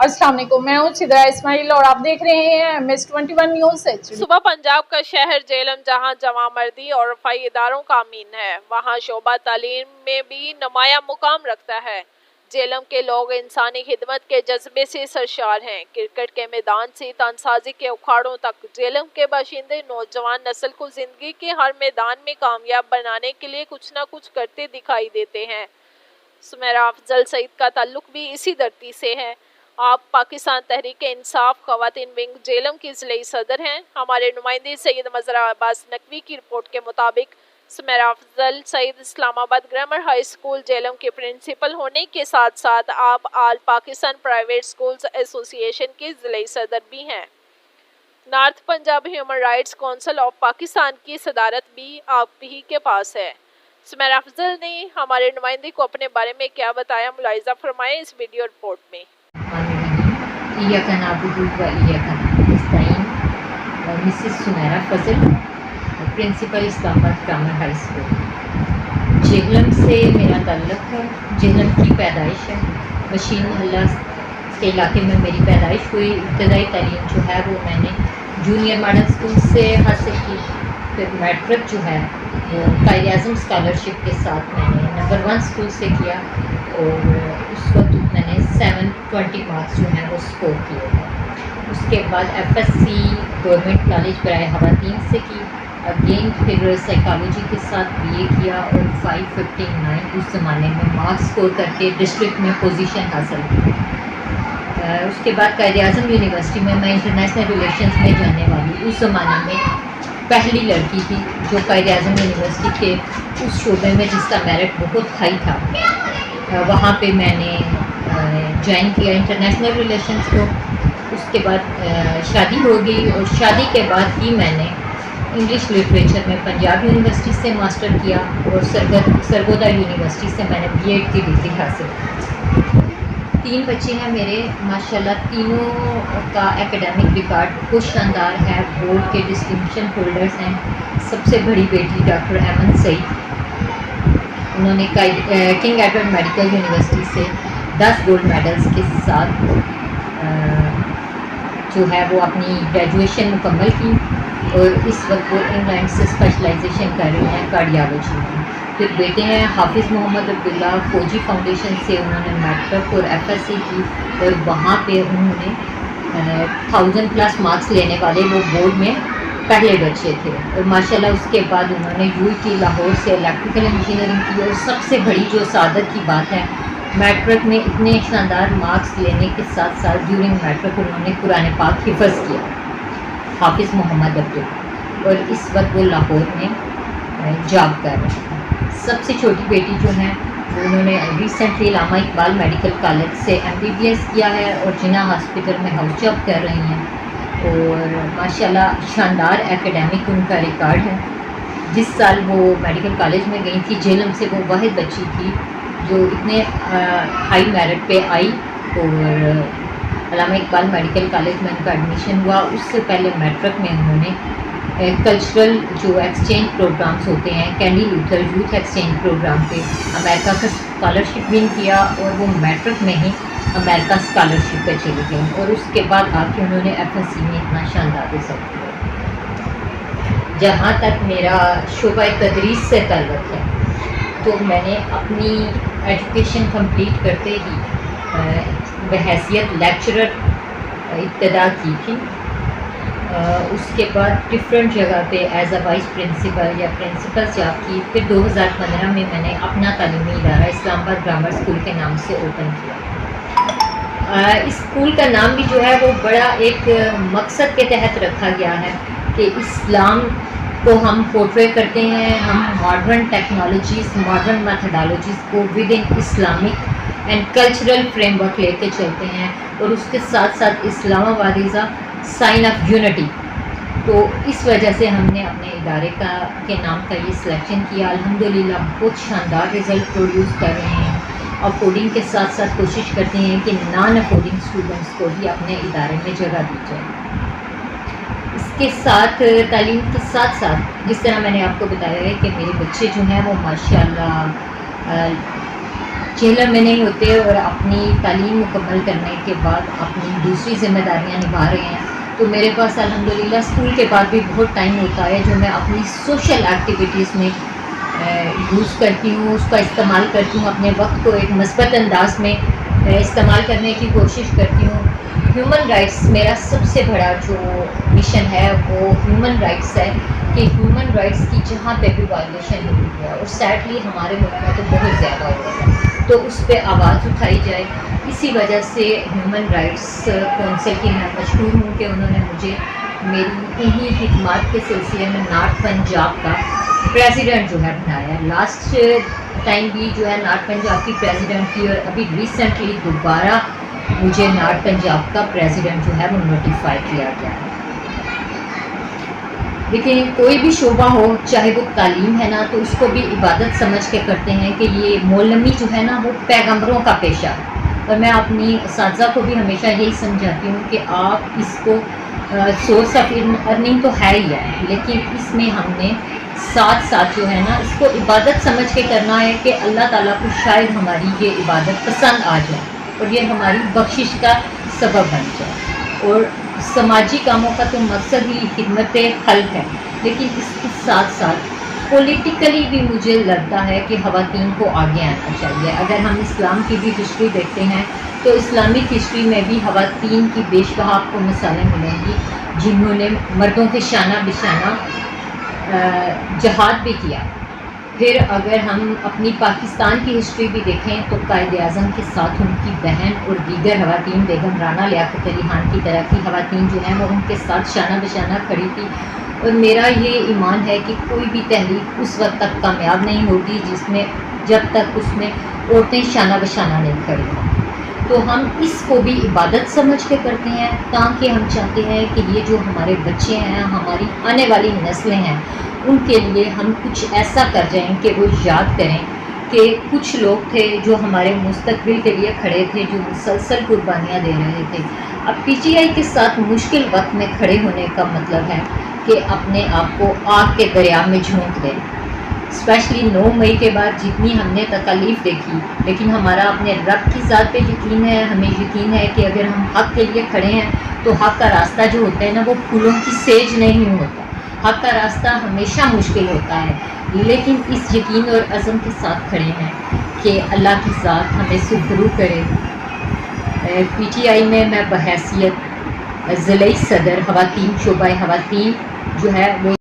अस्सलाम वालेकुम, मैं हूँ सिद्रा इस्माइल और आप देख रहे हैं MS21 न्यूज़ HD। सुबह पंजाब का शहर जेलम जहां जमा मर्दी और रफ़ाई इदारों का अमीन है, वहां शोबा तालीम में भी नुमाया मुकाम रखता है। जेलम के लोग इंसानी खिदमत के जज्बे से सरशार हैं। क्रिकेट के मैदान से तानसाजी के उखाड़ों तक जेलम के बाशिंदे नौजवान नस्ल को जिंदगी के हर मैदान में कामयाब बनाने के लिए कुछ न कुछ करते दिखाई देते हैं। सुमेरा अफजल सईद का ताल्लुक भी इसी धरती से है। आप पाकिस्तान तहरीक इंसाफ खवातीन विंग जेलम की ज़िले सदर हैं। हमारे नुमाइंदे सैयद मज़रा अब्बास नकवी की रिपोर्ट के मुताबिक Sumera Afzal Saeed Islamabad grammar high school Jhelum के प्रिंसिपल होने के साथ साथ आप all Pakistan private schools association के ज़िले सदर भी हैं। North Punjab human rights council of Pakistan की सदारत भी आप ही के पास है। सुमेरा अफजल ने हमारे नुमाइंदे को अपने बारे में क्या बताया, मुलाहिजा फरमाएं इस वीडियो रिपोर्ट में। Mrs Sumera Fazal, principal Islamabad grammar high school. Jhelum से मेरा ताल्लुक़ है। जेहलम की पैदाइश है, मशीन मोहल्ला के इलाके में मेरी पैदाइश हुई। इब्तदाई तालीम जो है वो मैंने जूनियर मॉडल स्कूल से हासिल की। फिर मैट्रिक जो है वो कायद-ए-आज़म स्कॉलरशिप के साथ मैंने नंबर 1 स्कूल से किया और उस वक्त मैंने 720 मार्क्स जो हैं वो स्कोर किए थे। उसके बाद FSC गवर्नमेंट कॉलेज बराए खवातीन से की। अगेन फिर साइकोलॉजी के साथ BA किया और 559 उस ज़माने में मार्क्स स्कोर करके डिस्ट्रिक्ट में पोजीशन हासिल की। उसके बाद कायद-ए-आज़म यूनिवर्सिटी में मैं इंटरनेशनल रिलेशंस में जाने वाली उस ज़माने में पहली लड़की थी जो कायद-ए-आज़म यूनिवर्सिटी के उस शोबे में जिसका मेरिट बहुत हाई था, वहाँ पे मैंने ज्वाइन किया इंटरनेशनल रिलेशंस को। उसके बाद शादी हो गई और शादी के बाद ही मैंने इंग्लिश लिटरेचर में पंजाब यूनिवर्सिटी से मास्टर किया और सरगोदा यूनिवर्सिटी से मैंने B.Ed की डिग्री हासिल की। 3 बच्चे हैं मेरे, माशाल्लाह तीनों का एकेडमिक रिकॉर्ड बहुत शानदार है, बोर्ड के डिस्टिंक्शन होल्डर्स हैं। सबसे बड़ी बेटी डॉक्टर अमन सईद, उन्होंने किंग एडवर्ड मेडिकल यूनिवर्सिटी से 10 गोल्ड मेडल्स के साथ जो है वो अपनी ग्रेजुएशन मुकम्मल की और इस वक्त वो इंग्लैंड से स्पेशलाइजेशन कर रही हैं कार्डियोलॉजी में। फिर बेटे हैं हाफिज़ मोहम्मद अब्दुल्ला, फौजी फाउंडेशन से उन्होंने मैट्रिक और FSC की और वहाँ पे उन्होंने 1000+ मार्क्स लेने वाले वो बोर्ड में पहले बच्चे थे और माशाल्लाह उसके बाद उन्होंने UT लाहौर से इलेक्ट्रिकल इंजीनियरिंग की। और सबसे बड़ी जो सादत की बात है, मैट्रिक में इतने शानदार मार्क्स लेने के साथ साथ ड्यूरिंग मैट्रिक उन्होंने कुरान पाक हिफ़्ज़ किया, हाफिज़ मोहम्मद अब्दुल्ला, और इस वक्त वो लाहौर में जॉब कर रहे हैं। सबसे छोटी बेटी जो है उन्होंने रिसेंटली अल्लामा इकबाल मेडिकल कॉलेज से MBBS किया है और जिन्ना हॉस्पिटल में हाउस जॉब कर रही हैं और माशाल्लाह शानदार एकेडमिक उनका रिकॉर्ड है। जिस साल वो मेडिकल कॉलेज में गई थी जेलम से, वो वाहिद बच्ची थी जो इतने हाई मेरिट पे आई और अल्लामा इकबाल मेडिकल कॉलेज में उनका एडमिशन हुआ। उससे पहले मैट्रिक में उन्होंने कल्चरल जो एक्सचेंज प्रोग्राम्स होते हैं, Kennedy Lugar youth exchange program पे अमेरिका का स्कॉलरशिप विन किया और वो मैट्रिक में ही अमेरिका स्कॉलरशिप पे चली गई और उसके बाद आके उन्होंने FSC में इतना शानदार रिजल्ट किया। जहाँ तक मेरा शोबा तदरीस से ताल्लुक़ है, तो मैंने अपनी एजुकेशन कंप्लीट करते ही बहैसियत लेक्चरर इब्तिदा की थी। उसके बाद डिफरेंट जगह पे एज अ वाइस प्रिंसिपल या प्रिंसिपल जॉब की। फिर 2015 में मैंने अपना तालीमी इदारा इस्लामाबाद ग्रामर स्कूल के नाम से ओपन किया। इस स्कूल का नाम भी जो है वो बड़ा एक मकसद के तहत रखा गया है कि इस्लाम को हम पोर्ट्रे करते हैं, हम मॉडर्न टेक्नोलॉजीज़, मॉडर्न मेथडोलॉजीज़ को within Islamic and cultural framework लेके चलते हैं और उसके साथ साथ Islamabad is a sign of unity. तो इस वजह से हमने अपने इदारे के नाम का ये सिलेक्शन किया। अल्हम्दुलिल्लाह बहुत शानदार रिज़ल्ट प्रोड्यूस कर रहे हैं। अफोर्डिंग के साथ साथ कोशिश करते हैं कि नॉन अफोर्डिंग स्टूडेंट्स को भी अपने इदारे में जगह दी जाए। इसके साथ तालीम के साथ साथ जिस तरह मैंने आपको बताया है कि मेरे बच्चे जो हैं वो माशाल्लाह جیلر میں نہیں ہوتے اور اپنی تعلیم مکمل کرنے کے بعد اپنی دوسری ذمہ داریاں نبھا رہے ہیں، تو میرے پاس الحمدللہ اسکول کے بعد بھی بہت ٹائم ہوتا ہے جو میں اپنی سوشل ایکٹیویٹیز میں یوز کرتی ہوں، اس کا استعمال کرتی ہوں، اپنے وقت کو ایک مثبت انداز میں استعمال کرنے کی کوشش کرتی ہوں۔ ہیومن رائٹس میرا سب سے بڑا جو مشن ہے وہ ہیومن رائٹس ہے، کہ ہیومن رائٹس کی جہاں پہ بھی وائلیشن ہوئی ہے، اور سیڈلی ہمارے ملک میں تو بہت زیادہ ہو رہا ہے، تو اس پہ آواز اٹھائی جائے۔ اسی وجہ سے ہیومن رائٹس کونسل کی میں مشکور ہوں کہ انہوں نے مجھے میری انہی خدمات کے سلسلے میں نارتھ پنجاب کا پریزیڈنٹ جو ہے بنایا۔ لاسٹ ٹائم بھی جو ہے نارتھ پنجاب کی پریزیڈنٹ تھی، اور ابھی ریسنٹلی دوبارہ مجھے نارتھ پنجاب کا پریزیڈنٹ جو ہے وہ نوٹیفائی کیا گیا ہے۔ لیکن کوئی بھی شعبہ ہو، چاہے وہ تعلیم ہے نا، تو اس کو بھی عبادت سمجھ کے کرتے ہیں کہ یہ مولمی جو ہے نا وہ پیغمبروں کا پیشہ ہے، اور میں اپنی اساتذہ کو بھی ہمیشہ یہی سمجھاتی ہوں کہ آپ اس کو سورس آف ارننگ تو ہے ہی ہے، لیکن اس میں ہم نے ساتھ ساتھ جو ہے نا اس کو عبادت سمجھ کے کرنا ہے کہ اللہ تعالیٰ کو شاید ہماری یہ عبادت پسند آ جائے اور یہ ہماری بخشش کا سبب بن جائے۔ اور سماجی کاموں کا تو مقصد ہی خدمت خلق ہے، لیکن اس کے ساتھ ساتھ پولیٹیکلی بھی مجھے لگتا ہے کہ خواتین کو آگے آنا چاہیے۔ اگر ہم اسلام کی بھی ہسٹری دیکھتے ہیں تو اسلامک ہسٹری میں بھی خواتین کی بیش بہا آپ کو مثالیں ملیں گی جنہوں نے مردوں کے شانہ بشانہ جہاد بھی کیا۔ پھر اگر ہم اپنی پاکستان کی ہسٹری بھی دیکھیں تو قائد اعظم کے ساتھ ان کی بہن اور دیگر خواتین، بیگم رانا لیاقت علی خان کی طرح کی خواتین جو ہیں وہ ان کے ساتھ شانہ بشانہ کھڑی تھی، اور میرا یہ ایمان ہے کہ کوئی بھی تحریک اس وقت تک کامیاب نہیں ہوتی جب تک اس میں عورتیں شانہ بشانہ نہیں کھڑی ہوں۔ تو ہم اس کو بھی عبادت سمجھ کے کرتے ہیں، تاکہ ہم چاہتے ہیں کہ یہ جو ہمارے بچے ہیں، ہماری آنے والی نسلیں ہیں، ان کے لیے ہم کچھ ایسا کر جائیں کہ وہ یاد کریں کہ کچھ لوگ تھے جو ہمارے مستقبل کے لیے کھڑے تھے، جو مسلسل قربانیاں دے رہے تھے۔ اب پی ٹی آئی کے ساتھ مشکل وقت میں کھڑے ہونے کا مطلب ہے کہ اپنے آپ کو آگ کے دریا میں جھونک دیں۔ اسپیشلی 9 مئی کے بعد جتنی ہم نے تکالیف دیکھی، لیکن ہمارا اپنے رب کی ذات پہ یقین ہے، ہمیں یقین ہے کہ اگر ہم حق کے لیے کھڑے ہیں تو حق کا راستہ جو ہوتا ہے نا وہ پھولوں کی سیج نہیں ہوتا، حق کا راستہ ہمیشہ مشکل ہوتا ہے، لیکن اس یقین اور عزم کے ساتھ کھڑے ہیں کہ اللہ کی ذات ہمیں سرخرو کرے۔ پی ٹی آئی میں میں بحیثیت ضلعی صدر خواتین شعبہ خواتین جو ہے وہ